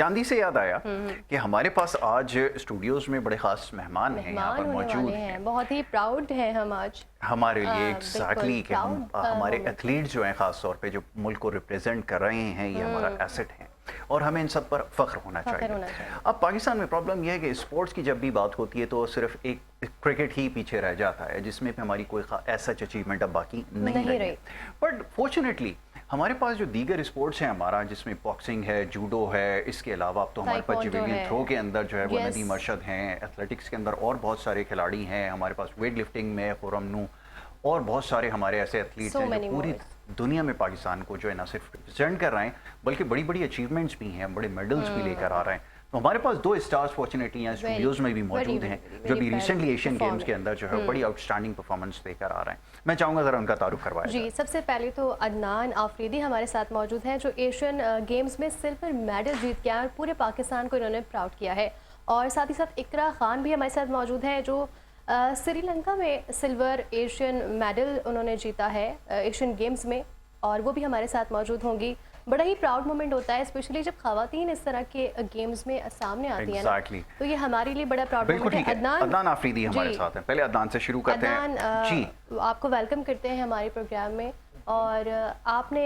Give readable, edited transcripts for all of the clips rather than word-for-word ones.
चांदी से याद आया कि हमारे पास आज स्टूडियोज में बड़े खास मेहमान हैं, यहाँ पर मौजूद हैं। बहुत ही प्राउड हैं हम आज हमारे लिए एग्जैक्टली कि हम हमारे एथलीट्स जो हैं ख़ास तौर पे जो मुल्क को रिप्रेजेंट कर रहे हैं, ये हमारा एसेट हैं और हमें इन सब पर फ़ख्र होना चाहिए। अब पाकिस्तान में प्रॉब्लम यह है कि स्पोर्ट्स की जब भी बात होती है तो सिर्फ एक क्रिकेट ही पीछे रह जाता है, जिसमें भी हमारी कोई ऐसा अचीवमेंट अब बाकी नहीं रही। बट फॉर्चुनेटली हमारे पास जो दीगर स्पोर्ट्स हैं हमारा, जिसमें बॉक्सिंग है, जूडो है, इसके अलावा अब तो हमारे पास जेवलिन थ्रो के अंदर जो है वो नदीम अरशद हैं, एथलेटिक्स के अंदर और बहुत सारे खिलाड़ी हैं, हमारे पास वेट लिफ्टिंग में खुरम नू और बहुत सारे हमारे ऐसे एथलीट्स हैं जो पूरी दुनिया में पाकिस्तान को जो है ना सिर्फ रिप्रेजेंट कर रहे हैं बल्कि बड़ी बड़ी अचीवमेंट्स भी हैं, बड़े मेडल्स भी लेकर आ रहे हैं। तो हमारे पास दो स्टार्स फॉर्चुनेटली यहाँ स्टूडियोज में भी मौजूद हैं जो भी रिसेंटली एशियन गेम्स के अंदर जो है बड़ी आउटस्टैंडिंग परफॉर्मेंस देकर आ रहे हैं। मैं चाहूँगा ज़रा उनका तारुफ करवाएं। जी, सबसे पहले तो अदनान आफरीदी हमारे साथ मौजूद हैं जो एशियन गेम्स में सिल्वर मेडल जीत के आए और पूरे पाकिस्तान को इन्होंने प्राउड किया है। और साथ ही साथ इकरा खान भी हमारे साथ मौजूद हैं जो श्रीलंका में सिल्वर एशियन मेडल उन्होंने जीता है एशियन गेम्स में, और वो भी हमारे साथ मौजूद होंगी। बड़ा ही प्राउड मोमेंट होता है स्पेशली जब खवातीन इस तरह के गेम्स में सामने आती हैं ना, तो ये हमारे लिए बड़ा प्राउड मोमेंट है। अदनान आफरीदी हमारे साथ हैं, पहले अदनान से शुरू करते हैं। जी, आपको वेलकम करते हैं हमारे प्रोग्राम में। और आपने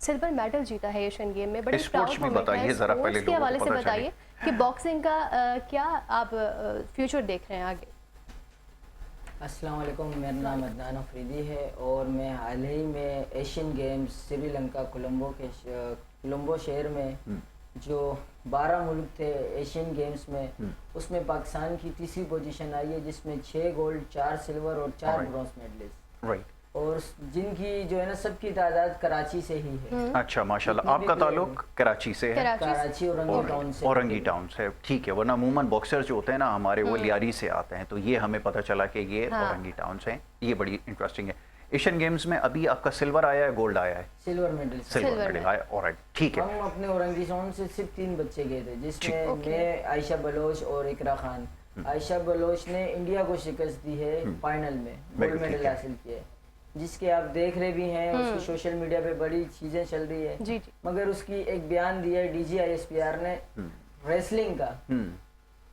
सिल्वर मेडल जीता है एशियन गेम में, बड़ी प्राउड मोमेंट है। स्पोर्ट्स के हवाले से बताइए कि बॉक्सिंग का क्या आप फ्यूचर देख रहे हैं आगे? अस्सलाम वालेकुम, मेरा नाम अदनान आफरीदी है और मैं हाल ही में एशियन गेम्स श्रीलंका कोलंबो शहर में जो 12 मुल्क थे एशियन गेम्स में, उसमें पाकिस्तान की तीसरी पोजीशन आई है जिसमें 6 गोल्ड, 4 सिल्वर और 4 ब्रॉन्ज मेडलिस्ट, और जिनकी जो है ना सबकी तादाद कराची से ही है। अच्छा, माशाल्लाह। आपका ताल्लुक कराची से है? कराची औरंगी टाउन से। औरंगी टाउन से, ठीक है। वरना अमूमन बॉक्सर्स जो होते हैं ना हमारे वो लियारी से आते हैं, तो ये हमें पता चला कि ये औरंगी टाउन से हैं। ये बड़ी इंटरेस्टिंग है। एशियन गेम्स में अभी आपका सिल्वर आया है, गोल्ड आया है? Silver medal. सिल्वर मेडल आया, ऑलराइट, ठीक है। हम अपने औरंगी टाउन से सिर्फ 3 बच्चे गए थे, जिसमें मैं, आयशा बलोच और इकरा खान। आयशा बलोच ने इंडिया को शिकस्त दी है फाइनल में, गोल्ड मेडल हासिल किया है, जिसके आप देख रहे भी हैं। उसकी सोशल मीडिया पे बड़ी चीजें चल रही है जी। मगर उसकी एक बयान दिया है DGISPR ने रेसलिंग का।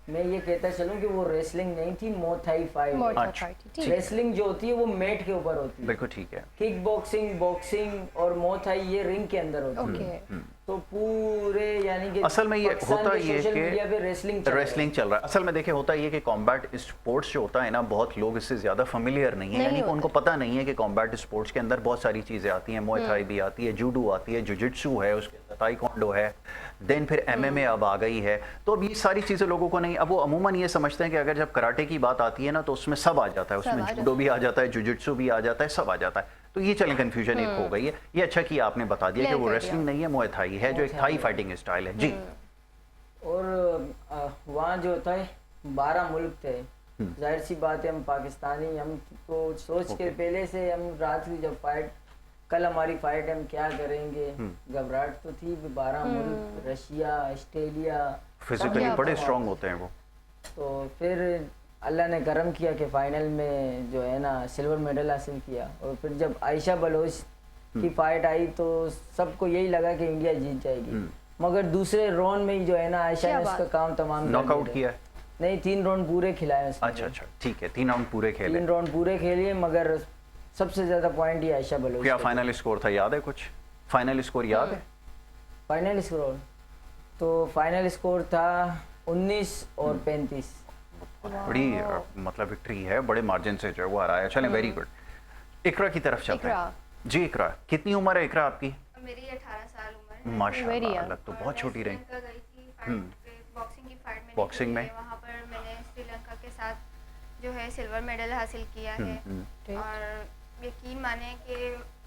मैं ये कहता चलूं कि वो रेसलिंग नहीं थी, मोथाई फाइट। अच्छा, रेसलिंग जो होती है वो मैट के ऊपर होती है, बिल्कुल ठीक है। किक बॉक्सिंग, बॉक्सिंग और मोथाई ये रिंग के अंदर होती है। तो पूरे यानी कि असल में ये होता ये कि रेसलिंग चल रहा है। असल में देखिए होता ये कि कॉम्बैट स्पोर्ट्स जो होता है ना, बहुत लोग इससे ज़्यादा फेमिलियर नहीं है, यानी कि उनको पता नहीं है कि कॉम्बैट स्पोर्ट्स के अंदर बहुत सारी चीज़ें आती हैं। मुay थाई भी आती है, जूडो आती है, जुजित्सु है, उसके अंदर ताइक्वांडो है, देन फिर MMA अब आ गई है। तो अब ये सारी चीज़ें लोगों को नहीं, अब वो अमूमन ये समझते हैं कि अगर जब कराटे की बात आती है ना तो उसमें सब आ जाता है, उसमें जूडो भी आ जाता है, जुजित्सु भी आ जाता है, सब आ जाता है। तो ये चलें कंफ्यूजन एक हो गई है। ये अच्छा किया आपने बता दिया कि वो रेसलिंग नहीं है, मुay थाई है, जो एक थाई फाइटिंग स्टाइल है। जी, और वहाँ जो होता है 12 मुल्क थे, जाहिर सी बात है हम पाकिस्तानी, हम तो सोच के पहले से हम रात की जब फाइट, कल हमारी फाइट हम क्या करेंगे, घबराहट तो थी। 12 मुल्क, रशिया, ऑस्ट्रेलिया, फिजिकली बड़े स्ट्रांग होते हैं वो। तो फिर अल्लाह ने करम किया कि फाइनल में जो है ना सिल्वर मेडल हासिल किया। और फिर जब आयशा बलोच की फाइट आई तो सबको यही लगा कि इंडिया जीत जाएगी, मगर दूसरे राउंड में ही जो है ना आयशा ने इसका काम तमाम नॉकआउट किया। नहीं, 3 राउंड पूरे खिलाए उसने। अच्छा, ठीक है, 3 राउंड पूरे खेले। 3 राउंड पूरे खेलिए, मगर सबसे ज्यादा पॉइंट ही आयशा बलोच। क्या फाइनल स्कोर था, याद है कुछ? फाइनल स्कोर याद है? फाइनल स्कोर तो फाइनल स्कोर था 19 और 35। बड़ी मतलब विक्ट्री है, बड़े मार्जिन से जो है वो हराया। चलें, वेरी गुड। इकरा की तरफ चलते हैं। जी इकरा, कितनी उम्र है इकरा आपकी? मेरी 18 साल उम्र है। माशाल्लाह, अलग तो बहुत छोटी रही। बॉक्सिंग में वहाँ पर मैंने श्रीलंका के साथ जो है सिल्वर मेडल हासिल किया है। और यकीन माने कि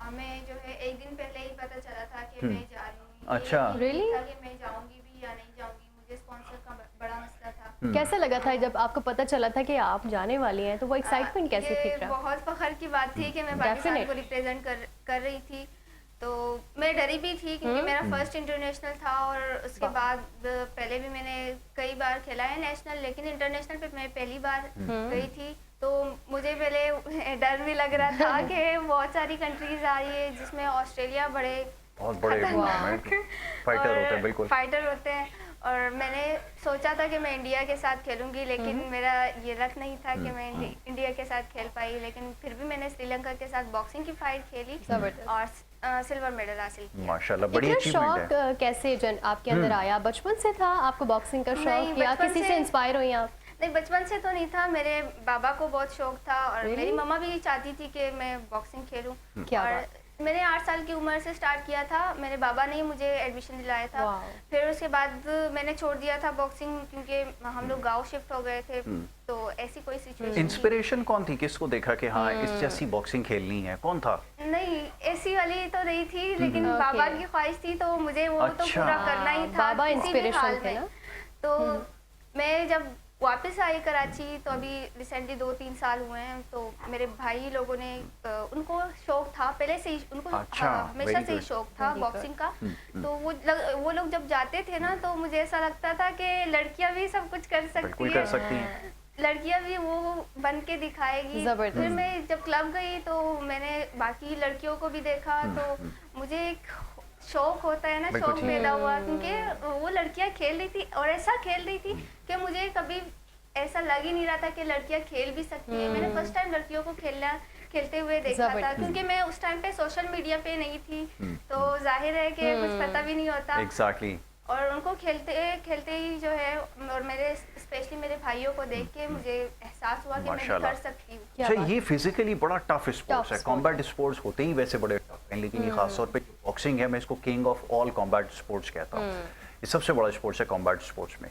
हमें जो है एक दिन पहले ही पता चला था कि मैं जा रही हूँ। अच्छा, रियली? मैं जाऊँगी भी या नहीं जाऊँगी, मुझे स्पॉन्सर का बड़ा मसला था। कैसा लगा था जब आपको पता चला था कि आप जाने वाली हैं? तो वो एक्साइटमेंट कैसी थी? बहुत फख्र की बात थी कि मैं पाकिस्तान को रिप्रेजेंट कर रही थी। तो मैं डरी भी थी क्योंकि मेरा फर्स्ट इंटरनेशनल था, और उसके बाद पहले भी मैंने कई बार खेला है नेशनल, लेकिन इंटरनेशनल पे मैं पहली बार गई थी। तो मुझे पहले डर भी लग रहा था कि बहुत सारी कंट्रीज आ रही है, जिसमें ऑस्ट्रेलिया बड़े बहुत बड़े फाइटर होते हैं, बिल्कुल फाइटर होते हैं। और मैंने सोचा था कि मैं इंडिया के साथ खेलूंगी, लेकिन मेरा ये लक नहीं था कि मैं इंडिया के साथ खेल पाई। लेकिन फिर भी मैंने श्रीलंका के साथ बॉक्सिंग की फाइट खेली और सिल्वर मेडल हासिल किया। माशाल्लाह, बड़ी अचीवमेंट है। कैसे आपके अंदर आया? बचपन से था आपको बॉक्सिंग का शौक या किसी से इंस्पायर हुई आप? नहीं, बचपन से तो नहीं था। मेरे बाबा को बहुत शौक था और मेरी मम्मा भी चाहती थी कि मैं बॉक्सिंग खेलूं। और मैंने 8 साल की उम्र से स्टार्ट किया था। मेरे बाबा ने मुझे एडमिशन दिलाया था। फिर उसके बाद मैंने छोड़ दिया था बॉक्सिंग, क्योंकि हम लोग गांव शिफ्ट हो गए थे। तो ऐसी कोई सिचुएशन। इंस्पिरेशन कौन थी? किसको देखा कि हाँ इस जैसी बॉक्सिंग खेलनी है? कौन था? नहीं, ऐसी वाली तो नहीं थी, लेकिन बाबा की ख्वाहिश थी तो मुझे वो तो पूरा करना ही था। बाबा इंस्पिरेशन थे ना? तो मैं जब वापस आई कराची, तो अभी रिसेंटली 2-3 साल हुए हैं, तो मेरे भाई लोगों ने उनको शौक था पहले से ही, उनको हमेशा से ही शौक था बॉक्सिंग का। तो वो लोग जब जाते थे ना, तो मुझे ऐसा लगता था कि लड़कियां भी सब कुछ कर सकती हैं, लड़कियां भी वो बन के दिखाएगी। फिर मैं जब क्लब गई तो मैंने बाकी लड़कियों को भी देखा, तो मुझे एक शौक होता है ना, शौक पैदा हुआ, क्योंकि वो लड़कियां खेल रही थी और ऐसा खेल रही थी कि मुझे कभी ऐसा लग ही नहीं रहा था कि लड़कियां खेल भी सकती हैं। मैंने फर्स्ट टाइम लड़कियों को खेलते हुए देखा था, क्योंकि मैं उस टाइम पे सोशल मीडिया पे नहीं थी, तो जाहिर है कि कुछ पता भी नहीं होता। Exactly. और उनको खेलते ही जो है, और मेरे स्पेशली मेरे भाइयों को देख के मुझे एहसास हुआ कि मैं भी कर सकती हूँ। अच्छा, ये फिजिकली बड़ा टफ स्पोर्ट्स है। कॉम्बैट स्पोर्ट्स होते ही वैसे बड़े टफ हैं, लेकिन ये खासतौर पे बॉक्सिंग है, मैं इसको king of all combat sports कहता हूँ। ये सबसे बड़ा स्पोर्ट्स है कॉम्बैट स्पोर्ट्स में।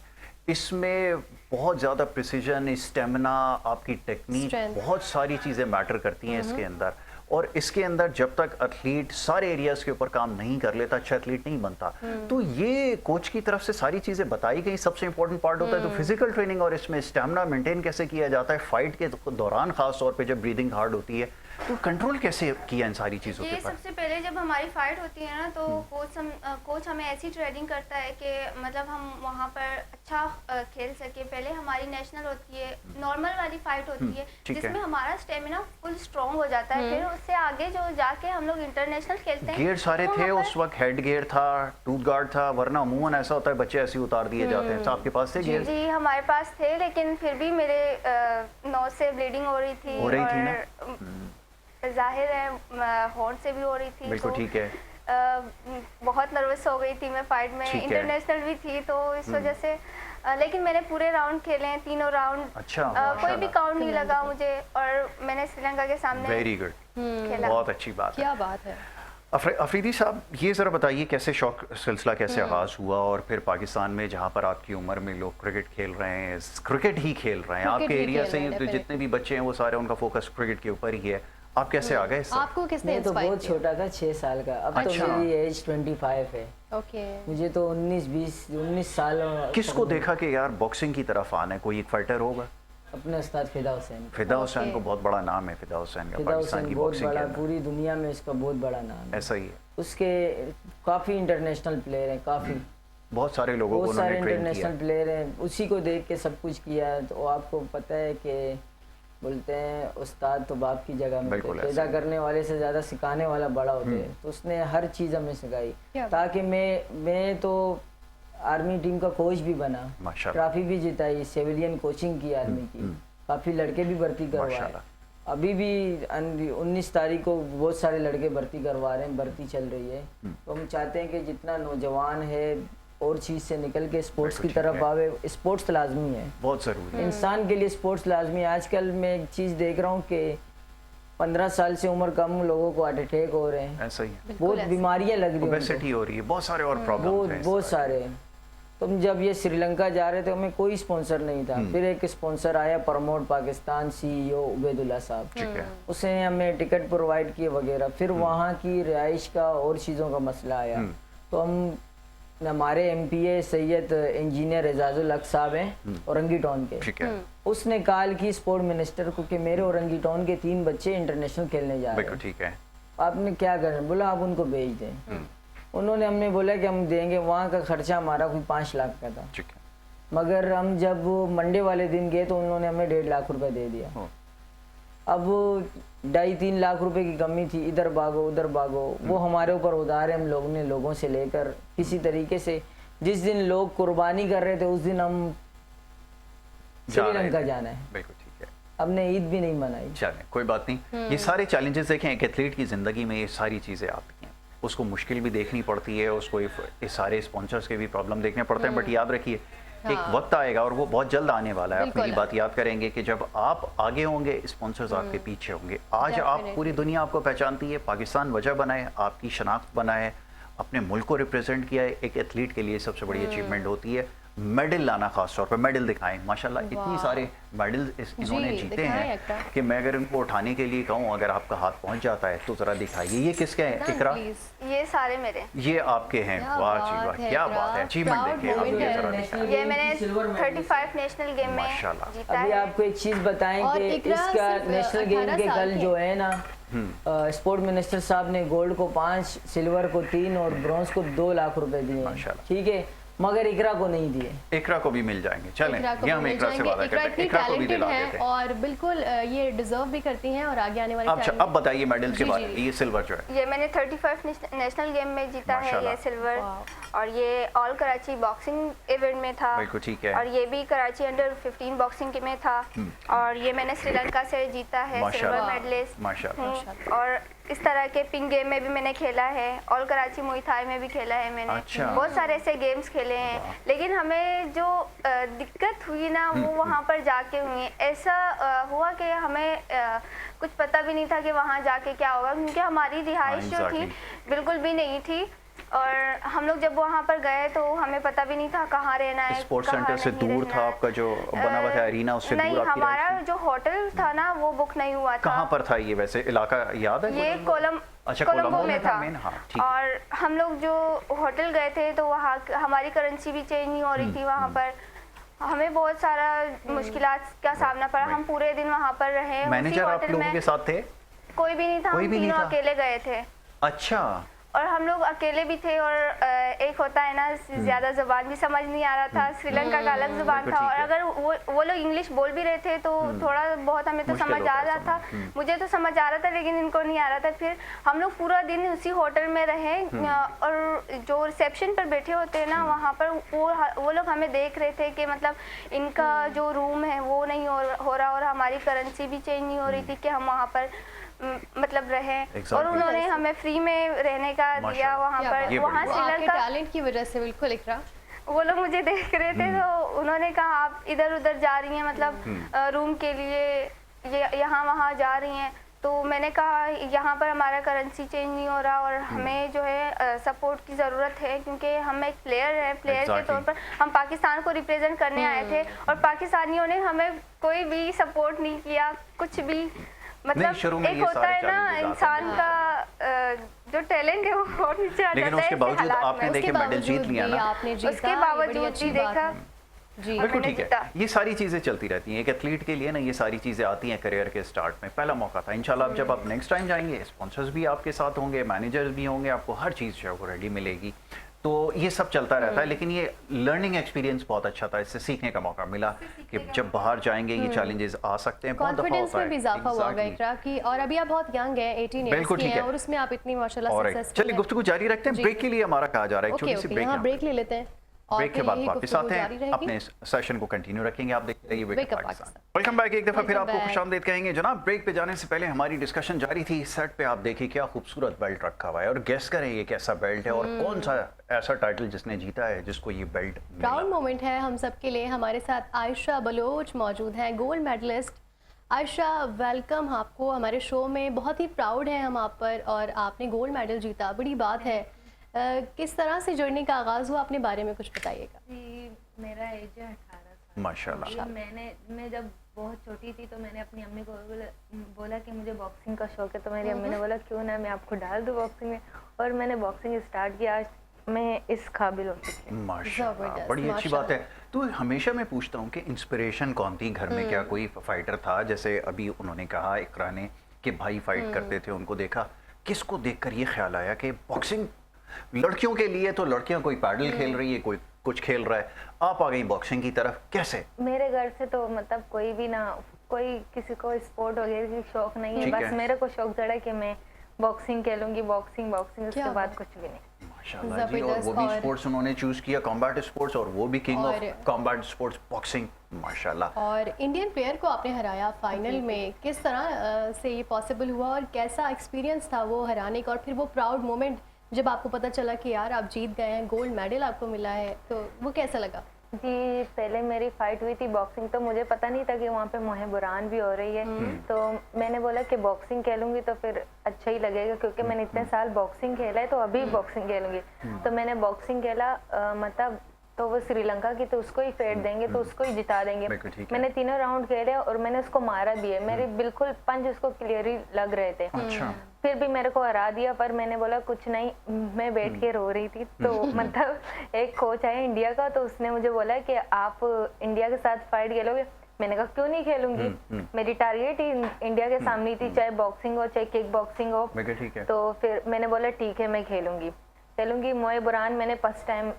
इसमें बहुत ज़्यादा प्रिसीजन, स्टेमिना, आपकी टेक्निक, बहुत सारी चीज़ें मैटर करती हैं इसके अंदर। और इसके अंदर जब तक एथलीट सारे एरियाज के ऊपर काम नहीं कर लेता, अच्छा एथलीट नहीं बनता। तो ये कोच की तरफ से सारी चीज़ें बताई गई, सबसे इंपॉर्टेंट पार्ट होता है। तो फिजिकल ट्रेनिंग और इसमें स्टेमिना मेंटेन कैसे किया जाता है फाइट के दौरान, खास तौर पे जब ब्रीदिंग हार्ड होती है, तो कंट्रोल कैसे किया इन सारी चीज़ों के ऊपर? सबसे पहले जब हमारी फाइट होती है ना, तो कोच हमें ऐसी ट्रेनिंग करता है कि मतलब हम वहाँ पर अच्छा खेल सके। पहले हमारी नेशनल होती है, नॉर्मल वाली फाइट होती है, जिसमें हमारा स्टेमिना फुल स्ट्रॉन्ग हो जाता है। फिर उससे आगे जो जाके हम लोग इंटरनेशनल खेलते हैं। गियर सारे थे उस वक्त? हेड गियर था, टूथ गार्ड था, वरना अमूमन ऐसा होता है बच्चे ऐसे उतार दिए जाते हैं। तो आपके पास थे गियर? जी, हमारे पास थे, लेकिन फिर भी मेरे नोज से ब्लीडिंग हो रही थी ना? जाहिर है हॉर्न से भी हो रही थी। बिल्कुल ठीक है। बहुत नर्वस हो गई थी मैं फाइट में, इंटरनेशनल भी थी, तो इस वजह से लेकिन मैंने पूरे राउंड खेले हैं, 3 राउंड। अच्छा, कोई भी काउंट नहीं लगा मुझे, और मैंने श्रीलंका के सामने वेरी गुड, बहुत अच्छी बात है। क्या बात है। अफरीदी साहब, ये ज़रा बताइए कैसे शौक सिलसिला कैसे आगाज़ हुआ, और फिर पाकिस्तान में जहाँ पर आपकी उम्र में लोग क्रिकेट खेल रहे हैं, क्रिकेट ही खेल रहे हैं, आपके एरिया से जितने भी बच्चे हैं वो सारे, उनका फोकस क्रिकेट के ऊपर ही है, आप कैसे आ गए? आपको किसने मैं तो बहुत छोटा था, 6 साल का। अब तो मेरी एज 25 है। ओके। मुझे तो 19 साल। किसको देखा कि यार बॉक्सिंग की तरफ आना है? कोई एक फाइटर होगा? अपने उस्ताद फिदा हुसैन। फिदा हुसैन को बहुत बड़ा नाम है, फिदा हुसैन का पाकिस्तान की बॉक्सिंग के अंदर पूरी दुनिया में इसका बहुत बड़ा नाम है। ऐसा ही है। उसके काफ़ी इंटरनेशनल प्लेयर हैं, काफ़ी बहुत सारे लोगों को उन्होंने ट्रेन किया। इंटरनेशनल प्लेयर हैं, उसी को देख के सब कुछ किया। तो आपको पता है कि बोलते हैं उस्ताद तो बाप की जगह में, पैदा करने वाले से ज़्यादा सिखाने वाला बड़ा होते हैं। तो उसने हर चीज़ हमें सिखाई, ताकि मैं तो आर्मी टीम का कोच भी बना, ट्रॉफी भी जिताई, सिविलियन कोचिंग की आर्मी की, काफ़ी लड़के भी भर्ती करवाए। अभी भी 19 तारीख को बहुत सारे लड़के भर्ती करवा रहे हैं, भर्ती चल रही है। तो हम चाहते हैं कि जितना नौजवान है और चीज़ से निकल के स्पोर्ट्स की तरफ आवे। स्पोर्ट्स लाजमी है, बहुत ज़रूरी है इंसान के लिए, स्पोर्ट्स लाजमी है। आजकल मैं एक चीज़ देख रहा हूँ कि 15 साल से उम्र कम लोगों को हार्ट अटैक हो रहे हैं, ऐसा ही है, बहुत बीमारियाँ लग रही हैं, ओबेसिटी हो रही है, बहुत सारे और प्रॉब्लम हैं, बहुत सारे। तुम जब ये श्रीलंका जा रहे थे हमें कोई स्पॉन्सर नहीं था, फिर एक स्पॉन्सर आया प्रमोट पाकिस्तान, CEO उबैदुल्ला साहब, उसने हमें टिकट प्रोवाइड किए वगैरह। फिर वहाँ की रिहाइश का और चीज़ों का मसला आया, तो हमारे MPA सैयद इंजीनियर एजाजुल हक साहब हैं औरंगी टाउन के, उसने कॉल की स्पोर्ट मिनिस्टर को कि मेरे औरंगी टाउन के 3 बच्चे इंटरनेशनल खेलने जा रहे हैं, ठीक है, आपने क्या करना? बोला आप उनको भेज दें। उन्होंने हमने बोला कि हम देंगे, वहाँ का खर्चा हमारा कोई 5 लाख का था, मगर हम जब मंडे वाले दिन गए तो उन्होंने हमें 1.5 लाख रुपए दे दिया। अब 2.5-3 लाख रुपए की कमी थी, इधर भागो उधर भागो, वो हमारे ऊपर उधार है। हम लोगों ने लोगों से लेकर किसी तरीके से, जिस दिन लोग कुर्बानी कर रहे थे उस दिन हम श्रीलंका जाना है। बिल्कुल ठीक है। हमने ईद भी नहीं मनाई। चलें, कोई बात नहीं। ये सारे चैलेंजेस देखें, एक एथलीट की ज़िंदगी में ये सारी चीज़ें आती हैं, उसको मुश्किल भी देखनी पड़ती है, उसको ये सारे स्पॉन्सर्स के भी प्रॉब्लम देखने पड़ते हैं। बट याद रखिए एक वक्त आएगा और वो बहुत जल्द आने वाला है। आप मेरी बात याद करेंगे कि जब आप आगे होंगे, स्पॉन्सर्स आपके पीछे होंगे। आज आप पूरी दुनिया आपको पहचानती है, पाकिस्तान वजह बना है, आपकी शनाख्त बना है, अपने मुल्क को रिप्रेजेंट किया है। एक एथलीट के लिए सबसे बड़ी अचीवमेंट होती है मेडल लाना, खास तौर पर मेडल दिखाएं। माशाल्लाह इतनी सारे मेडल इन्होंने जीते हैं कि मैं अगर इनको उठाने के लिए कहूँ, अगर आपका हाथ पहुंच जाता है तो जरा दिखाइए। ये किसके हैं इकरा? ये सारे मेरे, ये आपके हैं। वाह जी वाह, क्या बात है, अचीवमेंट देखिए आप, ये जरा दिखाएं। ये मैंने 35 नेशनल गेम में जीता अभी है। आपको एक चीज बताएं कि इसका नेशनल गेम के कल जो है ना, स्पोर्ट मिनिस्टर साहब ने गोल्ड को 5, सिल्वर को 3 और ब्रॉन्ज को 2 लाख रुपए दिए। ठीक है, मगर इकरा को नहीं दिए। इकरा को भी मिल जाएंगे। चलें, ये हम इकरा से वादा करते हैं, इकरा को भी दिला देते हैं और बिल्कुल ये डिजर्व भी करती हैं और आगे आने वाले अच्छा, अब बताइए मेडल्स के बारे में। ये सिल्वर जो है, ये मैंने 35 नेशनल गेम में जीता है, ये सिल्वर। और ये ऑल कराची बॉक्सिंग इवेंट में था। बिल्कुल ठीक है। और ये भी कराची अंडर 15 बॉक्सिंग में था। और ये मैंने श्रीलंका से जीता है, सिल्वर मेडलिस्ट। माशाल्लाह। और इस तरह के पिंक गेम में भी मैंने खेला है, ऑल कराची मुई थाई में भी खेला है मैंने। अच्छा। बहुत सारे ऐसे गेम्स खेले हैं। लेकिन हमें जो दिक्कत हुई ना, वो वहाँ पर जाके हुई। ऐसा हुआ कि हमें कुछ पता भी नहीं था कि वहाँ जाके क्या होगा, क्योंकि हमारी रिहाइश जो थी बिल्कुल भी नहीं थी। और हम लोग जब वहाँ पर गए तो हमें पता भी नहीं था कहाँ रहना है। स्पोर्ट्स सेंटर से दूर था आपका जो बना हुआ था एरिना, उससे दूर नहीं, आपकी हमारा जो होटल था ना वो बुक नहीं हुआ था। कहाँ पर था ये वैसे इलाका याद है? ये कोलंबो में था। हाँ, ठीक। और हम लोग जो होटल गए थे तो वहाँ हमारी करेंसी भी चेंज नहीं हो रही थी। वहाँ पर हमें बहुत सारा मुश्किलात का सामना पड़ा। हम पूरे दिन वहाँ पर रहे। मैनेजर आप लोगों के साथ थे? कोई भी नहीं था, हम तीनों अकेले गए थे। अच्छा। और हम लोग अकेले भी थे। और एक होता है ना, ज्यादा जुबान भी समझ नहीं आ रहा था। श्रीलंका का अलग जुबान था। और अगर वो लोग इंग्लिश बोल भी रहे थे तो थोड़ा बहुत हमें तो समझ आ रहा था। मुझे तो समझ आ रहा था, लेकिन इनको नहीं आ रहा था। फिर हम लोग पूरा दिन उसी होटल में रहे। और जो रिसेप्शन पर बैठे होते हैं ना, वहाँ पर वो लोग हमें देख रहे थे कि मतलब इनका जो रूम है वो नहीं हो रहा। और हमारी करेंसी भी चेंज नहीं हो रही थी कि हम वहाँ पर मतलब रहे। और उन्होंने हमें फ्री में रहने का दिया वहाँ पर। वहाँ श्रीलंका टैलेंट की वजह से बिल्कुल इकरा, वो लोग मुझे देख रहे थे तो उन्होंने कहा आप इधर उधर जा रही हैं, मतलब रूम के लिए यहाँ वहाँ जा रही हैं। तो मैंने कहा यहाँ पर हमारा करेंसी चेंज नहीं हो रहा और हमें जो है सपोर्ट की ज़रूरत है, क्योंकि हम एक प्लेयर हैं। प्लेयर के तौर पर हम पाकिस्तान को रिप्रेजेंट करने आए थे और पाकिस्तानियों ने हमें कोई भी सपोर्ट नहीं किया, कुछ भी। मतलब एक होता है ना इंसान का जो टैलेंट है वो बहुत नीचे आ जाता है। लेकिन उसके बावजूद आपने देखे मेडल जीत लिया ना, उसके बावजूद भी देखा। बिल्कुल ठीक है। ये सारी चीजें चलती रहती हैं। एक एथलीट के लिए ना ये सारी चीजें आती हैं करियर के स्टार्ट में। पहला मौका था। इंशाल्लाह जब आप नेक्स्ट टाइम जाएंगे, स्पॉन्सर्स भी आपके साथ होंगे, मैनेजर्स भी होंगे, आपको हर चीज जो है वो रेडी मिलेगी। तो ये सब चलता रहता है। लेकिन ये लर्निंग एक्सपीरियंस बहुत अच्छा था, इससे सीखने का मौका मिला कि जब बाहर जाएंगे ये चैलेंजेस आ सकते हैं। कॉन्फिडेंस में भी इजाफा हुआ होगा इकरा की। और अभी आप बहुत यंग हैं, 18 ईयर्स की हैं और उसमें आप इतनी माशाल्लाह सक्सेसफुल। चलिए गुफ्तगू जारी रखते हैं। ब्रेक के लिए हमारा कहा जा रहा है एक छोटी सी ब्रेक। यहाँ ब्रेक ले लेते हैं। ब्रेक के बाद वापस आते हैं, अपने सेशन को कंटिन्यू रखेंगे। आप देखते रहिए wake up Pakistan. Welcome back. एक दफा फिर आपको खुशामदीद कहेंगे जनाब। ब्रेक पे जाने से पहले हमारी डिस्कशन जारी थी। सेट पे आप देखिए क्या खूबसूरत बेल्ट रखा हुआ है और गेस करें ये कैसा बेल्ट है और कौन सा ऐसा टाइटल जिसने जीता है जिसको ये बेल्ट मिला। प्राउड मोमेंट है हम सब के लिए। हमारे साथ आयशा बलोच मौजूद हैं, गोल्ड मेडलिस्ट। आयशा वेलकम आपको हमारे शो में। बहुत ही प्राउड है हम आप पर और आपने गोल्ड मेडल जीता, बड़ी बात है। किस तरह से जर्नी का आगाज़ हुआ, अपने बारे में कुछ बताइएगा। जी, मेरा एज है 18 साल। माशाल्लाह। मैं जब बहुत छोटी थी तो मैंने अपनी अम्मी को बोला कि मुझे बॉक्सिंग का शौक है। तो मेरी अम्मी ने बोला क्यों ना मैं आपको डाल दूँ बॉक्सिंग में, और मैंने बॉक्सिंग स्टार्ट किया। आज मैं इस काबिल हो चुकी हूँ। माशाल्लाह, बड़ी अच्छी बात है। तो हमेशा मैं पूछता हूँ कि इंस्पिरेशन कौन थी घर में? क्या कोई फाइटर था? जैसे अभी उन्होंने कहा इकरा ने कि भाई फाइट करते थे, उनको देखा। किसको देखकर ये ख्याल आया कि बॉक्सिंग लड़कियों के लिए, तो लड़कियां कोई पैडल खेल रही है, कोई कुछ खेल रहा है, आप आ गई बॉक्सिंग की तरफ, कैसे? मेरे घर से तो मतलब कोई भी ना कोई किसी को स्पोर्ट वगैरह की शौक नहीं है, ठीक बस है। मेरे को शौक चढ़ा कि मैं बॉक्सिंग खेलूंगी, बॉक्सिंग उसके क्या बाद बात। कुछ भी नहीं। माशाल्लाह जी, और वो जबरदस्त। भी और स्पोर्ट्स उन्होंने चूज किया, कॉम्बैट स्पोर्ट्स, और वो भी किंग ऑफ और कॉम्बैट स्पोर्ट्स बॉक्सिंग, माशाल्लाह। और इंडियन प्लेयर को आपने हराया फाइनल में, किस तरह से ये पॉसिबल हुआ और कैसा एक्सपीरियंस था वो हराने का, और फिर वो प्राउड मोमेंट जब आपको पता चला कि यार आप जीत गए हैं, गोल्ड मेडल आपको मिला है, तो वो कैसा लगा? जी, पहले मेरी फाइट हुई थी बॉक्सिंग, तो मुझे पता नहीं था कि वहाँ पे मोहे बुरान भी हो रही है। तो मैंने बोला कि बॉक्सिंग खेलूंगी तो फिर अच्छा ही लगेगा, क्योंकि मैंने इतने साल बॉक्सिंग खेला है, तो अभी बॉक्सिंग खेलूंगी। तो मैंने बॉक्सिंग खेला, मतलब तो वो श्रीलंका की, तो उसको ही फेंट देंगे, तो उसको ही जिता देंगे। बिल्कुल ठीक है। मैंने तीनों राउंड खेले और मैंने उसको मारा भी है, मेरे बिल्कुल पंच उसको क्लियर ही लग रहे थे। अच्छा, फिर भी मेरे को हरा दिया, पर मैंने बोला कुछ नहीं, मैं बैठ के रो रही थी। तो मतलब एक कोच आया इंडिया का, तो उसने मुझे बोला कि आप इंडिया के साथ फाइट खेलोगे। मैंने कहा क्यों नहीं खेलूंगी, मेरी टारगेट ही इंडिया के सामने थी, चाहे बॉक्सिंग हो चाहे किक बॉक्सिंग हो। बिल्कुल ठीक है। तो फिर मैंने बोला ठीक है, मैं खेलूंगी। मोए बुरान मैंने फर्स्ट टाइम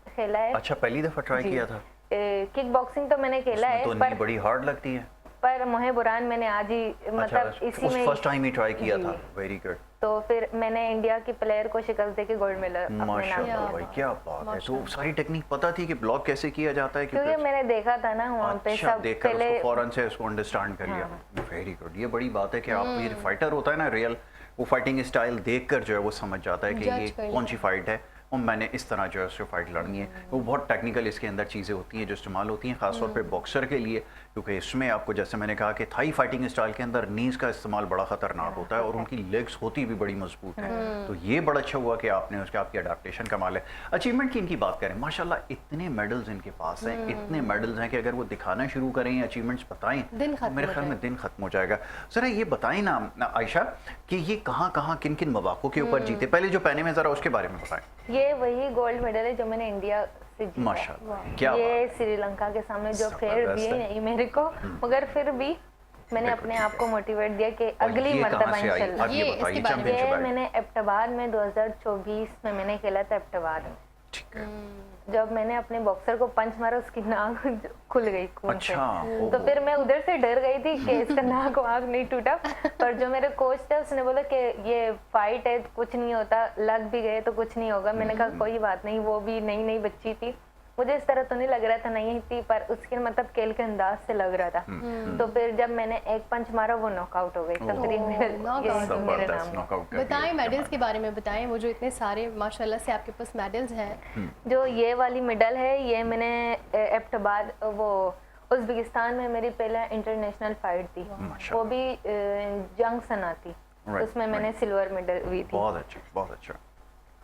खेला है। अच्छा, पहली दफा ट्राई जी। किया था? किक बॉक्सिंग तो मैंने खेला उसमें है, तो पर नहीं बड़ी हार्ड लगती है। पर मोहे बुरान मैंने आज ही मतलब अच्छा, इसी उस में फर्स्ट टाइम ही ट्राई किया जी। था, वेरी गुड। तो फिर मैंने इंडिया की प्लेयर को शिकस्त देके गोल्ड मेडल अपने नाम माशाल्लाह किया। भाई, क्या बात है। तो सारी टेक्निक पता थी कि ब्लॉक कैसे किया जाता है? क्योंकि मैंने देखा था ना वहाँ पे अच्छा, सब देखकर पहले। उसको फौरन से उसको अंडरस्टैंड कर लिया। वेरी गुड, ये बड़ी बात है कि आप, ये फाइटर होता है ना रियल, वो फाइटिंग स्टाइल देखकर जो है वो समझ जाता है कि Judge ये कर कौन सी फाइट है और मैंने इस तरह जो है उससे फाइट लड़नी है। वो बहुत टेक्निकल इसके अंदर चीज़ें होती हैं जो इस्तेमाल होती हैं, खासतौर पे बॉक्सर के लिए, क्योंकि इसमें आपको जैसे मैंने कहा कि थाई फाइटिंग स्टाइल के अंदर नीज का इस्तेमाल बड़ा खतरनाक होता है और उनकी लेग्स होती भी बड़ी मजबूत है। तो ये बड़ा अच्छा हुआ कि आपने उसके, आपकी अडेप्टेशन कमाल है। अचीवमेंट की इनकी बात करें, माशाल्लाह इतने मेडल्स इनके पास हैं, इतने मेडल्स हैं कि अगर वो दिखाना शुरू करें, अचीवमेंट्स बताएं, दिन खत्म मेरे हो ख्याल में जाएगा। दिन खत्म हो जाएगा। जरा ये बताएं ना आयशा कि ये कहाँ किन किन मौक़ों के ऊपर जीते, पहले जो पहने में जरा उसके बारे में बताएं। ये वही गोल्ड मेडल है जो मैंने इंडिया से जीता है। माशाल्लाह, क्या ये श्रीलंका के सामने जो फेयर जबरदस्त दिए है। नहीं मेरे को, मगर फिर भी मैंने बिल्कुल अपने ठीक आप को मोटिवेट दिया कि और अगली ये मर्तबा कहाँ से आई? इंशाल्लाह। अब ये ये बताइए, इसके बारे में। चैंपियनशिप ये आई। मैंने अक्टूबर में 2024 में मैंने खेला था अक्टूबर में। ठीक है। जब मैंने अपने बॉक्सर को पंच मारा, उसकी नाक खुल गई खून अच्छा, से। तो फिर मैं उधर से डर गई थी कि इसका नाक वाक नहीं टूटा। पर जो मेरे कोच थे उसने बोला कि ये फाइट है, कुछ नहीं होता, लग भी गए तो कुछ नहीं होगा। मैंने कहा कोई बात नहीं, वो भी नई नई बच्ची थी, मुझे इस तरह तो नहीं लग रहा था, नहीं थी, पर उसके मतलब खेल के अंदाज से लग रहा था। तो फिर जब मैंने एक पंच मारा वो नॉकआउट हो गई, तो फिर ये मेरे जबरदस्त नाम है। नॉकआउट कर बताएं दिया। मेडल्स के बारे में बताएं, वो जो इतने सारे माशाल्लाह से आपके पास मेडल्स हैं। जो ये वाली मेडल है, ये मैंने एप्टबाद वो उज़्बेकिस्तान में मेरी पहला इंटरनेशनल फाइट थी, वो भी जंग सना थी, उसमें मैंने सिल्वर मेडल हुई थी। बहुत अच्छा, बहुत अच्छा।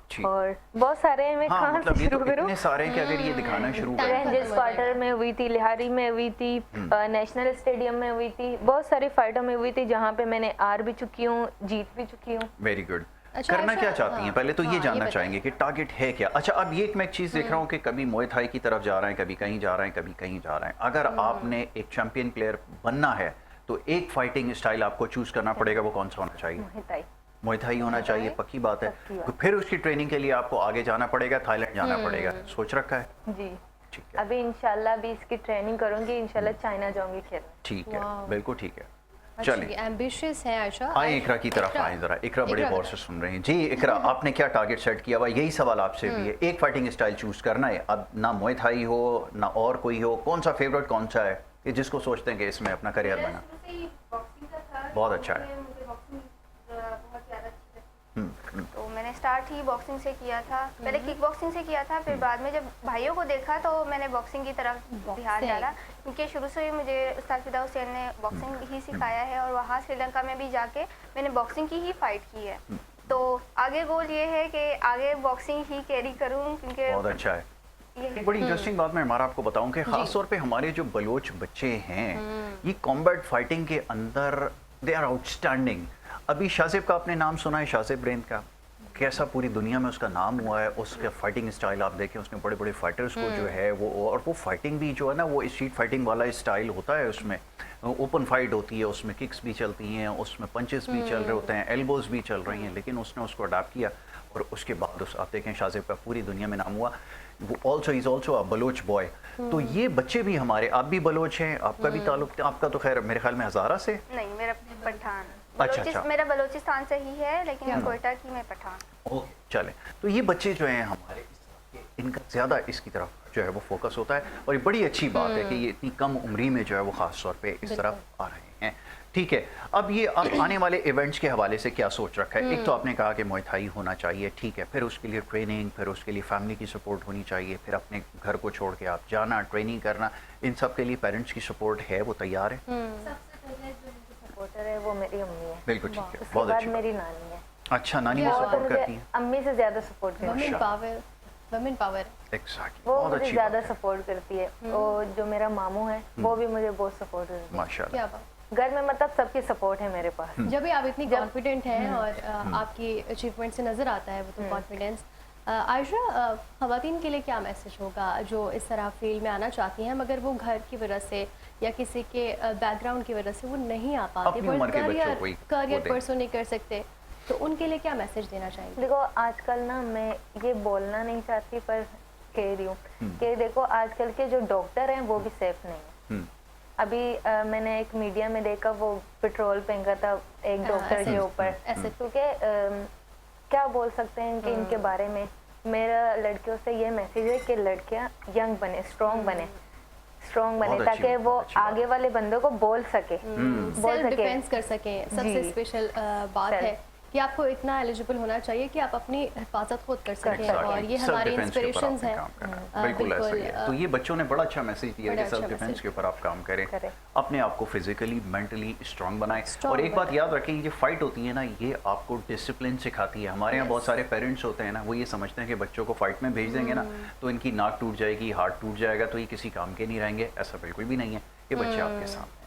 ठीक। और बहुत सारे हैं, मैं हाँ, कहाँ मतलब से ये शुरू तो करूँ? इतने सारे हैं कि अगर ये दिखाना शुरू करें। रेंजर्स क्वार्टर में हुई थी, लिहारी में हुई थी, नेशनल स्टेडियम में हुई थी, बहुत सारी फाइटों में हुई थी जहाँ पे मैंने हार भी चुकी हूँ, जीत भी चुकी हूँ। Very good. अच्छा, करना अच्छा, क्या चाहती हैं? पहले तो ये हाँ, जानना ये चाहेंगे कि टारगेट है क्या। अच्छा, अब ये मैं एक चीज़ देख रहा हूँ कि कभी मुए थाई की तरफ जा रहे हैं, कभी कहीं जा रहे हैं, कभी कहीं जा रहे हैं। अगर आपने एक चैंपियन प्लेयर बनना है तो एक फाइटिंग स्टाइल आपको चूज करना पड़ेगा, वो कौन सा होना चाहिए? मुझे ताई। मुए थाई होना चाहिए, पक्की बात है। पक्की बात। फिर उसकी ट्रेनिंग के लिए आपको आगे जाना पड़ेगा, थाईलैंड जाना पड़ेगा, सोच रखा है? जी, ठीक है, अभी इंशाल्लाह भी इसकी ट्रेनिंग करूंगी, इंशाल्लाह चाइना जाऊंगी खेलने। ठीक है, वाह। बिल्कुल ठीक है। अच्छा, चलिए एम्बिशियस है आयशा। आए इकरा की तरफ आए जरा। इकरा बड़े गौर से सुन रहे हैं जी। इकरा, आपने क्या टारगेट सेट किया हुआ? यही सवाल आपसे भी है। एक फाइटिंग स्टाइल चूज करना है, अब ना मुए थाई हो ना और कोई हो, कौन सा फेवरेट कौन सा है कि जिसको सोचते हैं कि इसमें अपना करियर मेरा बना? शुरू से ही बॉक्सिंग का था, बहुत अच्छा है। इसलिए मुझे बॉक्सिंग बहुत ज़्यादा अच्छी लगती। तो मैंने स्टार्ट ही बॉक्सिंग से किया था, पहले किक बॉक्सिंग से किया था, फिर बाद में जब भाइयों को देखा तो मैंने बॉक्सिंग की तरफ ध्यान डाला, क्योंकि शुरू से ही मुझे उस्ताद फिदा हुसैन ने बॉक्सिंग ही सिखाया है और वहाँ श्रीलंका में भी जाके मैंने बॉक्सिंग की ही फाइट की है। तो आगे गोल ये है कि आगे बॉक्सिंग ही कैरी करूँ, क्योंकि बहुत अच्छा है। ये एक बड़ी इंटरेस्टिंग बात मैं हमारा आपको बताऊं कि खास तौर पे हमारे जो बलोच बच्चे हैं, ये कॉम्बैट फाइटिंग के अंदर दे आर आउटस्टैंडिंग। अभी शाजिब का आपने नाम सुना है, शाजिब रेंद का, कैसा पूरी दुनिया में उसका नाम हुआ है। उसका फाइटिंग स्टाइल आप देखें, उसने बड़े बड़े फाइटर्स को जो है वो, और वो फाइटिंग भी जो है ना वो स्ट्रीट फाइटिंग वाला स्टाइल होता है। उसमें ओपन फाइट होती है, उसमें किक्स भी चलती हैं, उसमें पंचेस भी चल रहे होते हैं, एल्बोज भी चल रही हैं, लेकिन उसने उसको अडाप्ट किया और उसके बाद आप देखें शाजिब का पूरी दुनिया में नाम हुआ। वो also is also a Baloch boy. तो ये बच्चे भी हमारे, आप भी बलोच हैं, आपका भी ताल्लुक, आपका तो खैर मेरे ख्याल में हज़ारा से। नहीं, मेरा पठान। अच्छा। मेरा बलूचिस्तान से ही है, लेकिन कोयटा की मैं पठान। ओके, चले। तो ये बच्चे जो हैं हमारे, इनका ज़्यादा इसकी तरफ जो है वो फोकस होता है, और ये बड़ी अच्छी बात है कि ये इतनी कम उम्री में जो है वो ख़ास तौर पे इस तरफ आ रहे हैं। ठीक है, अब ये आप आने वाले इवेंट्स के हवाले से क्या सोच रखा है? एक तो आपने कहा कि मुए थाई होना चाहिए, ठीक है, फिर उसके लिए ट्रेनिंग, फिर उसके लिए फैमिली की सपोर्ट होनी चाहिए, फिर अपने घर को छोड़ के आप जाना, ट्रेनिंग करना, इन सब के लिए पेरेंट्स की सपोर्ट है, वो तैयार है? सबसे पहले जो इनकी सपोर्टर है वो मेरी अम्मी है। बिल्कुल ठीक है, उसके बहुत बाद अच्छी बात। मेरी नानी है। अच्छा, नानी भी वो तो सपोर्ट मुझे करती है? अम्मी से ज्यादा सपोर्ट करती वुमेन है। Power, women power. एग्जैक्टली, वो बहुत मुझे अच्छी ज्यादा बात है। सपोर्ट करती है। और जो मेरा मामू है वो भी मुझे बहुत सपोर्ट करती है। माशाल्लाह। क्या बात। घर में मतलब सबकी सपोर्ट है मेरे पास। जब भी आप इतनी कॉन्फिडेंट हैं और आपकी अचीवमेंट से नज़र आता है वो तो कॉन्फिडेंस। आयशा, ख़वातीन के लिए क्या मैसेज होगा जो इस तरह फील्ड में आना चाहती हैं मगर वो घर की वजह से या किसी के बैकग्राउंड की वजह से वो नहीं आ पाते, अपनी उम्र के बच्चों को ही करियर वो दें। परसू नहीं कर सकते, तो उनके लिए क्या मैसेज देना चाहेंगे? देखो आजकल ना, मैं ये बोलना नहीं चाहती पर कह रही हूँ कि देखो आजकल के जो डॉक्टर हैं वो भी सेफ नहीं है। अभी मैंने एक मीडिया में देखा, वो पेट्रोल फेंका था एक डॉक्टर के ऊपर। क्योंकि क्या बोल सकते हैं कि इनके बारे में मेरा लड़कियों से ये मैसेज है कि लड़कियां यंग बने, स्ट्रॉन्ग बने ताकि वो आगे वाले बंदों को बोल सके, सेल्फ डिफेंस कर सकें। सबसे स्पेशल बात है कि आपको इतना एलिजिबल होना चाहिए कि आप अपनी हिफाजत खुद कर सकें, और ये हमारी इंस्पिरेशंस हैं। बिल्कुल ऐसा ही है। तो ये बच्चों ने बड़ा अच्छा मैसेज दिया कि सेल्फ डिफेंस के ऊपर आप काम करें, अपने आप को फिजिकली मेंटली स्ट्रांग बनाएं। और एक बात याद रखें, ये फाइट होती है ना, ये आपको डिसिप्लिन सिखाती है। हमारे यहाँ बहुत सारे पेरेंट्स होते हैं ना, वो ये समझते हैं कि बच्चों को फाइट में भेज देंगे ना तो इनकी नाक टूट जाएगी, हार्ट टूट जाएगा, तो ये किसी काम के नहीं रहेंगे। ऐसा बिल्कुल भी नहीं है। ये बच्चे आपके सामने,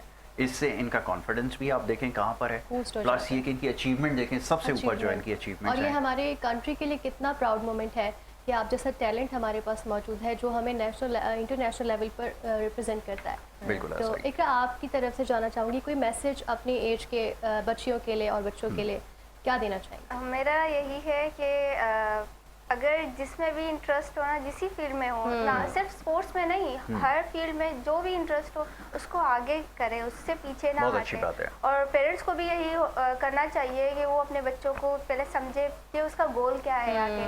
इससे इनका कॉन्फिडेंस भी आप देखें कहाँ पर है, प्लस ये कि इनकी अचीवमेंट देखें, सबसे ऊपर जो है इनकी अचीवमेंट और ये हमारे कंट्री के लिए कितना प्राउड मोमेंट है कि आप जैसा टैलेंट हमारे पास मौजूद है जो हमें नेशनल इंटरनेशनल लेवल पर रिप्रेजेंट करता है। बिल्कुल। तो एक आपकी तरफ से जानना चाहूँगी, कोई मैसेज अपनी एज के बच्चियों के लिए और बच्चों के लिए क्या देना चाहेंगे? मेरा यही है कि अगर जिसमें भी इंटरेस्ट हो ना, जिस फील्ड में हो ना, सिर्फ स्पोर्ट्स में नहीं, हर फील्ड में जो भी इंटरेस्ट हो उसको आगे करें, उससे पीछे ना हटें। और पेरेंट्स को भी यही करना चाहिए कि वो अपने बच्चों को पहले समझे कि उसका गोल क्या है आगे,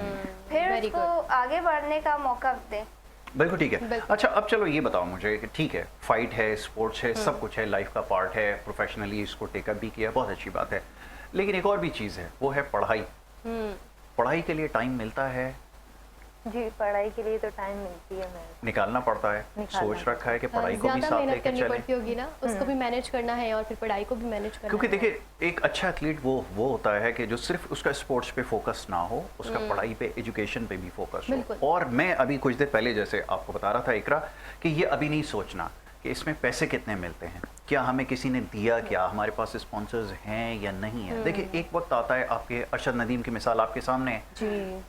फिर उसको आगे बढ़ने का मौका दें। बिल्कुल ठीक है। अच्छा, अब चलो ये बताओ मुझे कि ठीक है, फाइट है, स्पोर्ट्स है, सब कुछ है, लाइफ का पार्ट है, प्रोफेशनली इसको टेकअप भी किया, बहुत अच्छी बात है, लेकिन एक और भी चीज़ है, वो है पढ़ाई। पढ़ाई के लिए टाइम मिलता है? जी, पढ़ाई के लिए तो टाइम मिलती है, मैं निकालना पड़ता है। सोच रखा है कि पढ़ाई को भी साथ लेके चलें, पड़ती होगी ना, उसको भी मैनेज करना है और फिर पढ़ाई को भी मैनेज करना है। क्योंकि देखिए, एक अच्छा एथलीट वो होता है कि जो सिर्फ उसका स्पोर्ट्स पे फोकस ना हो, उसका पढ़ाई पे, एजुकेशन पे भी फोकस हो। और मैं अभी कुछ देर पहले जैसे आपको बता रहा था इकरा, कि ये अभी नहीं सोचना कि इसमें पैसे कितने मिलते हैं, क्या हमें किसी ने दिया, क्या हमारे पास स्पॉन्सर्स हैं या नहीं है। देखिए, एक वक्त आता है, आपके अरशद नदीम की मिसाल आपके सामने है।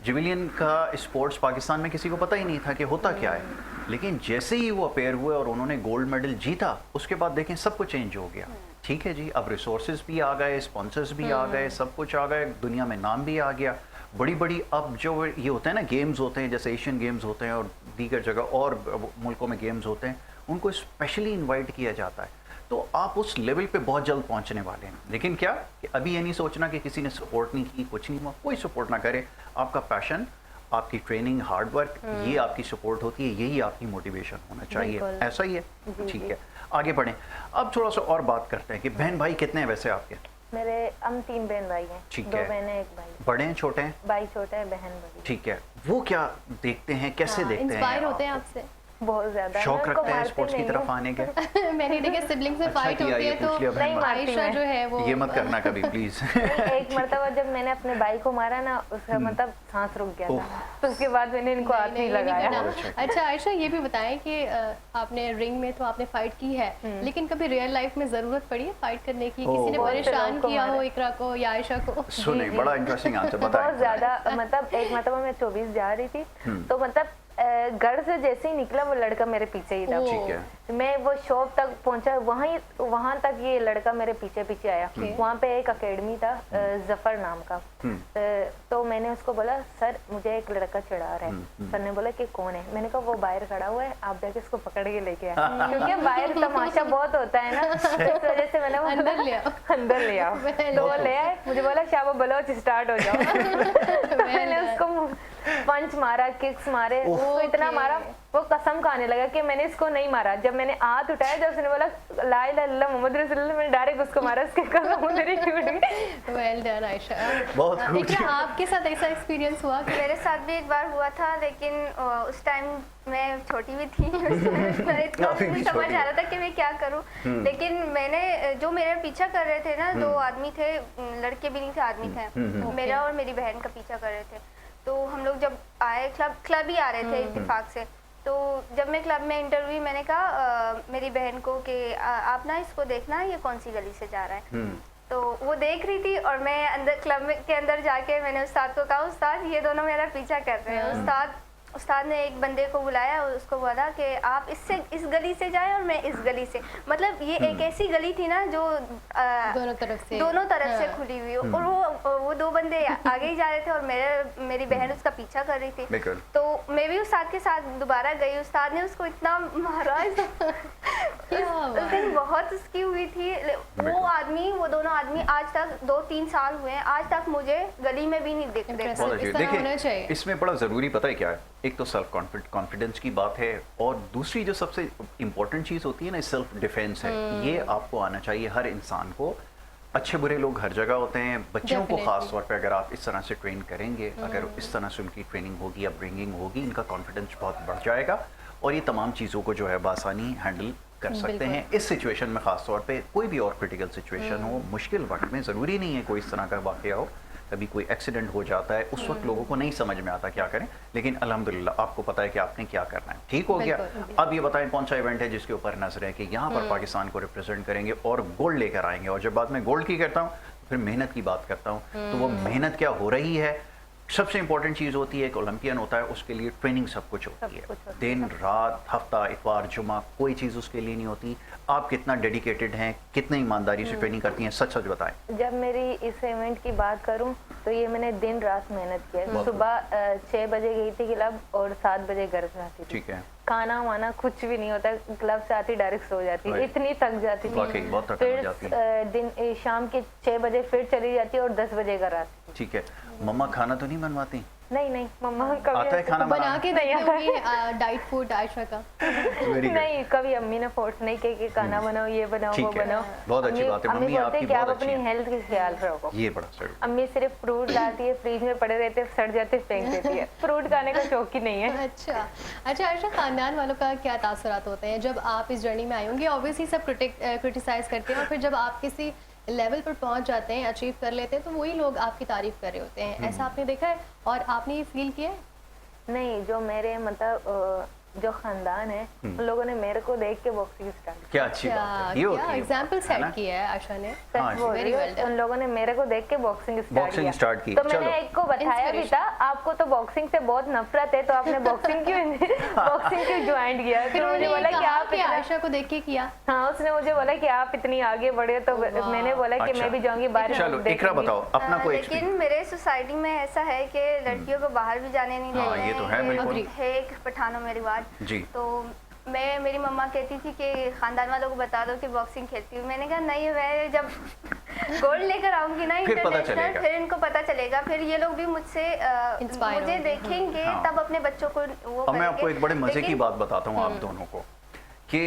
जिविलियन का स्पोर्ट्स पाकिस्तान में किसी को पता ही नहीं था कि होता क्या है, लेकिन जैसे ही वो अपेयर हुए और उन्होंने गोल्ड मेडल जीता, उसके बाद देखें सब कुछ चेंज हो गया। ठीक है जी, अब रिसोर्सेज भी आ गए, स्पॉन्सर्स भी आ गए, सब कुछ आ गए, दुनिया में नाम भी आ गया। बड़ी बड़ी अब जो ये होते हैं ना, गेम्स होते हैं, जैसे एशियन गेम्स होते हैं और दीगर जगह और मुल्कों में गेम्स होते हैं, उनको स्पेशली इन्वाइट किया जाता है। तो आप उस लेवल पे बहुत जल्द पहुंचने वाले हैं। लेकिन क्या कि अभी ये नहीं सोचना कि किसी ने सपोर्ट नहीं की, कुछ नहीं हुआ, कोई सपोर्ट ना करे। आपका पैशन, आपकी ट्रेनिंग, हार्ड वर्क, ये आपकी सपोर्ट होती है, यही आपकी मोटिवेशन होना चाहिए। ऐसा ही है। ठीक है, आगे बढ़ें। अब थोड़ा सा और बात करते हैं कि बहन भाई कितने हैं वैसे आपके? हम 3 बहन भाई हैं। ठीक है। 2 बहनें 1 भाई। बड़े हैं, छोटे हैं? भाई छोटा है, बहन बड़ी। ठीक है। वो क्या देखते हैं, कैसे देखते हैं? इंस्पायर होते हैं आपसे? बहुत ज्यादा शौक रखते हैं स्पोर्ट्स की तरफ आने के? मैंने देखा सिबलिंग्स में फाइट होती है तो नहीं मारती आयशा जो है वो ये मत करना कभी प्लीज। एक मरतबा जब मैंने अपने भाई को मारा ना, उसका मतलब सांस रुक गया था, तो उसके बाद मैंने इनको हाथ नहीं लगाया। अच्छा आयशा, ये भी बताएं कि आपने रिंग में तो आपने फाइट की है, लेकिन कभी रियल लाइफ में जरूरत पड़ी है फाइट करने की? किसी ने परेशान किया हो इकरा को या आयशा को? सुने, बड़ा इंटरेस्टिंग आंसर बताएं। बहुत ज्यादा, मतलब एक मरतबा मैं 24 जा रही थी, तो मतलब घर से जैसे ही निकला वो लड़का मेरे पीछे ही था। मैं वो शॉप तक पहुंचा, वहाँ तक ये लड़का मेरे पीछे पीछे आया। वहाँ पे एक एकेडमी था जफर नाम का, तो मैंने उसको बोला सर मुझे एक लड़का चढ़ा रहा है। सर ने बोला कि कौन है? मैंने कहा वो बाहर खड़ा हुआ है, आप जाके इसको पकड़ के लेके आए, क्योंकि बाहर तमाशा बहुत होता है ना, इस वजह से मैंने अंदर ले आओ। अंदर ले आओ। तो वो ले आए, मुझे बोला शाबा बलोच स्टार्ट हो जाओ। मैंने उसको पंच मारा, किक्स मारे, उसको इतना मारा वो कसम खाने लगा कि मैंने इसको नहीं मारा। जब मैंने हाथ उठाया, जब उसने बोला ला इलाहा इल्लल्लाह मोहम्मद रसूलुल्लाह, मैंने डायरेक्ट उसको मारा, उसके कसम उधर ही टूट गई। Well done Ayesha. बहुत खूब। इकरा, आपके साथ ऐसा एक्सपीरियंस हुआ कि मेरे साथ भी एक बार हुआ था, लेकिन उस टाइम मैं छोटी भी थी, इतना नहीं समझ आ रहा था कि मैं क्या करूं। लेकिन मैंने जो मेरा पीछा कर रहे थे ना, 2 आदमी थे, लड़के भी नहीं थे, आदमी थे, मेरा और मेरी बहन का पीछा कर रहे थे। तो हम लोग जब आए, क्लब ही आ रहे थे इत्तेफाक से, तो जब मैं क्लब में इंटरव्यू, मैंने कहा मेरी बहन को कि आप ना इसको देखना ये कौन सी गली से जा रहा है। तो वो देख रही थी और मैं अंदर क्लब के अंदर जाके मैंने उस्ताद को कहा उस्ताद ये दोनों मेरा पीछा कर रहे हैं। उस्ताद ने एक बंदे को बुलाया और उसको बोला कि आप इस गली से जाएं और मैं इस गली से, मतलब ये एक ऐसी गली थी ना जो दोनों तरफ से खुली हुई, और वो 2 बंदे आगे ही जा रहे थे और मेरी बहन उसका पीछा कर रही थी। तो मैं भी उस्ताद के साथ दोबारा गई, उस्ताद ने उसको इतना मारा, उस दिन बहुत उसकी हुई थी। वो दोनों आदमी आज तक 2-3 साल हुए हैं, आज तक मुझे गली में भी नहीं दिख रहे। देखिए इसमें बड़ा ज़रूरी पता है क्या है, एक तो सेल्फ कॉन्फिडेंस की बात है, और दूसरी जो सबसे इम्पोर्टेंट चीज़ होती है ना, सेल्फ डिफेंस है। ये आपको आना चाहिए हर इंसान को। अच्छे बुरे लोग हर जगह होते हैं, बच्चों को खास तौर पे अगर आप इस तरह से ट्रेन करेंगे, अगर इस तरह से उनकी ट्रेनिंग होगी, अपब्रिंगिंग होगी, इनका कॉन्फिडेंस बहुत बढ़ जाएगा और ये तमाम चीज़ों को जो है बासानी हैंडल कर सकते हैं। इस सिचुएशन में खास तौर पे कोई भी और क्रिटिकल सिचुएशन हो, मुश्किल वक्त में, ज़रूरी नहीं है कोई इस तरह का वाक़या हो, कभी कोई एक्सीडेंट हो जाता है, उस वक्त लोगों को नहीं समझ में आता क्या करें, लेकिन अल्हम्दुलिल्लाह आपको पता है कि आपने क्या करना है, ठीक हो गया। अब ये बताएं कौन सा इवेंट है जिसके ऊपर नजर है कि यहाँ पर पाकिस्तान को रिप्रेजेंट करेंगे और गोल्ड लेकर आएंगे। और जब बात मैं गोल्ड की करता हूँ फिर मेहनत की बात करता हूँ, तो वो मेहनत क्या हो रही है, सबसे इंपॉर्टेंट चीज़ होती है, एक ओलंपियन होता है उसके लिए ट्रेनिंग सब कुछ होती है, दिन रात हफ्ता इतवार जुमा कोई चीज़ उसके लिए नहीं होती। आप कितना डेडिकेटेड हैं, कितने ईमानदारी से ट्रेनिंग करती हैं, सच सच बताएं। जब मेरी इस इवेंट की बात करूं तो ये मैंने दिन रात मेहनत किया। सुबह 6 बजे गई थी क्लब और 7 बजे घर से आती थी। ठीक है। खाना वाना कुछ भी नहीं होता, क्लब से आती डायरेक्ट सो जाती, इतनी थक जाती थी। फिर दिन शाम के 6 बजे फिर चली जाती और 10 बजे घर आती। ठीक है। मम्मा खाना तो नहीं बनवाती? नहीं मम्मा कभी आता है खाना बना के नहीं आता डाइट फूड आयशा का? नहीं, कभी अम्मी ने फोर्स नहीं किया कि खाना बनाओ, ये बनाओ, वो बनाओ। बहुत अच्छी बात है, मम्मी आपकी बहुत अच्छी अपनी हेल्थ का ख्याल रखो। ये बड़ा सही। अम्मी सिर्फ फ्रूट लाती है, फ्रिज में पड़े रहते, सड़ जाते, फेंक देती है। फ्रूट खाने का शौक ही नहीं है। अच्छा आयशा, खानदान वालों का क्या तासुरात होते हैं जब आप इस जर्नी में आए होंगे? ऑब्वियसली सब क्रिटिसाइज करते हैं और फिर जब आप किसी लेवल पर पहुंच जाते हैं, अचीव कर लेते हैं, तो वही लोग आपकी तारीफ कर रहे होते हैं। ऐसा आपने देखा है और आपने ये फील किया है? नहीं, जो मेरे मतलब जो खानदान है उन लोगों ने मेरे को देख के बॉक्सिंग स्टार्ट। क्या अच्छी बात है, ये एग्जांपल सेट किया है आयशा ने। Very well. उन लोगों ने मेरे को देख के बॉक्सिंग स्टार्ट की। तो मैंने एक को बताया भी था, आपको तो बॉक्सिंग से बहुत नफरत है, तो आपने बॉक्सिंग क्यों ज्वाइन किया? तो मुझे बोला कि आप आयशा को देख के किया। हाँ, उसने मुझे बोला कि आप इतनी आगे बढ़े, तो मैंने बोला कि मैं भी जाऊंगी बाहर। चलो इकरा बताओ अपना कोई। लेकिन मेरे सोसाइटी में ऐसा है कि लड़कियों को बाहर भी जाने नहीं देते हैं। ये तो है बिल्कुल, है एक पठानों में रिवाज जी। तो मेरी मम्मा कहती थी कि खानदान वालों को बता दो कि बॉक्सिंग खेलती हूँ। मैंने कहा नहीं, मैं जब गोल्ड लेकर आऊंगी ना इंटरनेशनल, फिर इनको पता चलेगा, फिर ये लोग भी मुझे देखेंगे, तब अपने बच्चों को वो करेंगे। मैं आपको एक बड़े मजे की बात बताता हूँ आप दोनों को कि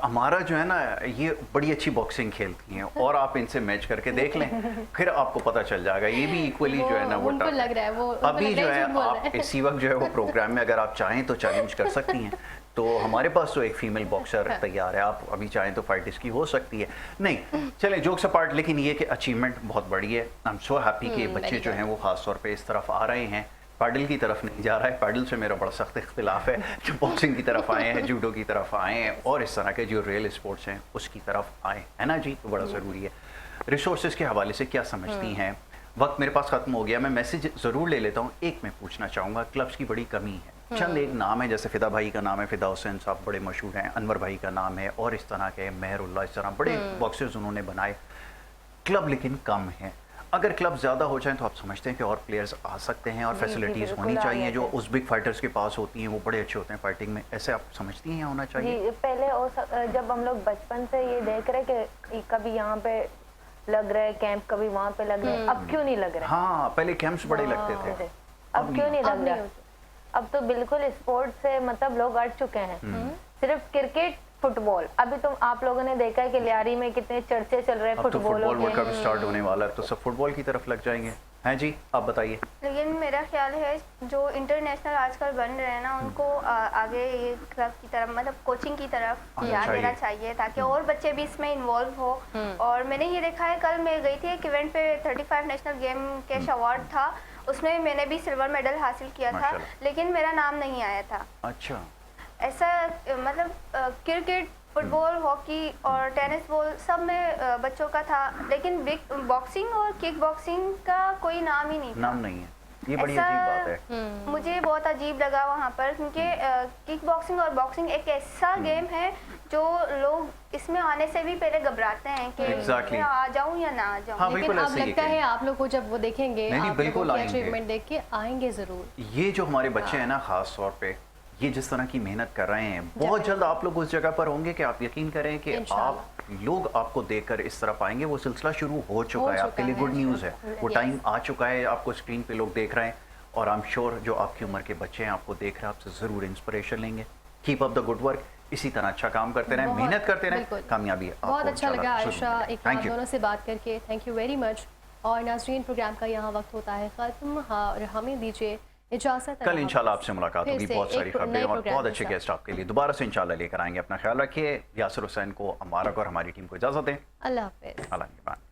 हमारा जो है ना, ये बड़ी अच्छी बॉक्सिंग खेलती हैं और आप इनसे मैच करके देख लें, फिर आपको पता चल जाएगा ये भी इक्वली जो है ना वो लग रहा है वो अभी जो है आप इसी वक्त जो है वो प्रोग्राम में अगर आप चाहें तो चैलेंज कर सकती हैं। तो हमारे पास तो एक फीमेल बॉक्सर तैयार है, आप अभी चाहें तो फाइट इसकी हो सकती है। नहीं चले जोक्स अपार्ट, लेकिन ये कि अचीवमेंट बहुत बड़ी है। आई एम सो हैप्पी कि बच्चे जो हैं वो खास तौर पे इस तरफ आ रहे हैं। पैडल की तरफ नहीं जा रहा है, पैडल से मेरा बड़ा सख्त इख्तिलाफ है, जो बॉक्सिंग की तरफ आए हैं, जूडो की तरफ आए हैं और इस तरह के जो रियल स्पोर्ट्स हैं उसकी तरफ आए, है ना जी? तो बड़ा ज़रूरी है। रिसोर्सेज के हवाले से क्या समझती हैं? वक्त मेरे पास ख़त्म हो गया, मैं मैसेज ज़रूर ले लेता हूँ। एक मैं पूछना चाहूँगा, क्लब्स की बड़ी कमी है, चंद एक नाम है, जैसे फिदा भाई का नाम है, फिदा हुसैन साहब बड़े मशहूर हैं, अनवर भाई का नाम है, और इस तरह के मेहरुल्लाह, इस तरह बड़े बॉक्सर्स उन्होंने बनाए। क्लब लेकिन कम है। अगर क्लब ज़्यादा हो जाए तो आप समझते हैं कि और प्लेयर्स आ सकते हैं और फैसिलिटीज़ होनी चाहिए जो उज़्बेक फाइटर्स के पास होती हैं, वो बड़े अच्छे होते हैं फाइटिंग में, ऐसे आप समझती हैं होना चाहिए? जी, पहले जब हम लोग बचपन से ये देख रहे कि कभी यहाँ पे लग रहा है कैंप, कभी वहाँ पे लग रहा है, अब क्यों नहीं लग रहा है? हाँ, पहले कैंप्स बड़े लगते थे, अब क्यों नहीं लग रहा? अब तो बिल्कुल स्पोर्ट से मतलब लोग अट चुके हैं। सिर्फ क्रिकेट, फुटबॉल, अभी तो आप लोगों ने देखा है कि लियारी में कितने चर्चे चल रहे हैं फुटबॉल वर्ल्ड कप स्टार्ट होने वाला है, तो सब फुटबॉल की तरफ लग जाएंगे। हैं जी, आप बताइए। लेकिन मेरा ख्याल है जो इंटरनेशनल आजकल बन रहे हैं ना, उनको आगे ये क्लब की तरफ, मतलब कोचिंग की तरफ ध्यान देना चाहिए ताकि और बच्चे भी इसमें इन्वॉल्व हो। और मैंने ये देखा है, कल मैं गई थी एक इवेंट पे, 35 नेशनल गेम कैश अवार्ड था, उसमें मैंने भी सिल्वर मेडल हासिल किया था, लेकिन मेरा नाम नहीं आया था। अच्छा, ऐसा मतलब क्रिकेट, फुटबॉल, हॉकी और टेनिस बॉल सब में बच्चों का था, लेकिन बॉक्सिंग और किक बॉक्सिंग का कोई नाम ही नहीं था। नाम नहीं है, ये बड़ी अजीब बात है। मुझे बहुत अजीब लगा वहाँ पर, क्योंकि किक बॉक्सिंग और बॉक्सिंग एक ऐसा गेम है जो लोग इसमें आने से भी पहले घबराते हैं कि मैं आ जाऊं या ना आ जाऊं। हाँ, लेकिन अब लगता है आप लोग को जब वो देखेंगे, आप बिल्कुल लोगों की अचीवमेंट देख के आएंगे जरूर। ये जो हमारे बच्चे हैं ना, खास तौर पे ये जिस तरह की मेहनत कर रहे हैं, बहुत जल्द आप लोग उस जगह पर होंगे कि आप यकीन करें कि आप लोग आपको देखकर इस तरह पाएंगे। वो सिलसिला शुरू हो चुका है, आपके लिए गुड न्यूज़ है, वो टाइम आ चुका है, आपको स्क्रीन पे लोग देख रहे हैं, और आई एम श्योर जो आपकी उम्र के बच्चे हैं आपको देख रहे हैं, आपसे ज़रूर इंस्पिरेशन लेंगे। Keep up the good work, इसी तरह अच्छा काम करते रहें, मेहनत करते रहें, कामयाबी आपको बहुत अच्छा लगा आयशा, एक थैंक यू दोनों से बात करके, थैंक यू वेरी मच। और नाज़रीन, प्रोग्राम का यहाँ वक्त होता है ख़त्म, हाँ, और हमें दीजिए इजाज़त। कल इंशाल्लाह आपसे मुलाकात होगी, बहुत सारी खबरें और बहुत अच्छे गेस्ट आपके लिए दोबारा से इंशाल्लाह लेकर आएंगे। अपना ख्याल रखिए। यासिर हुसैन को, अमारा को और हमारी टीम को इजाज़त दें। अल्लाह हाफ़िज़। अल्लाह निगहबान।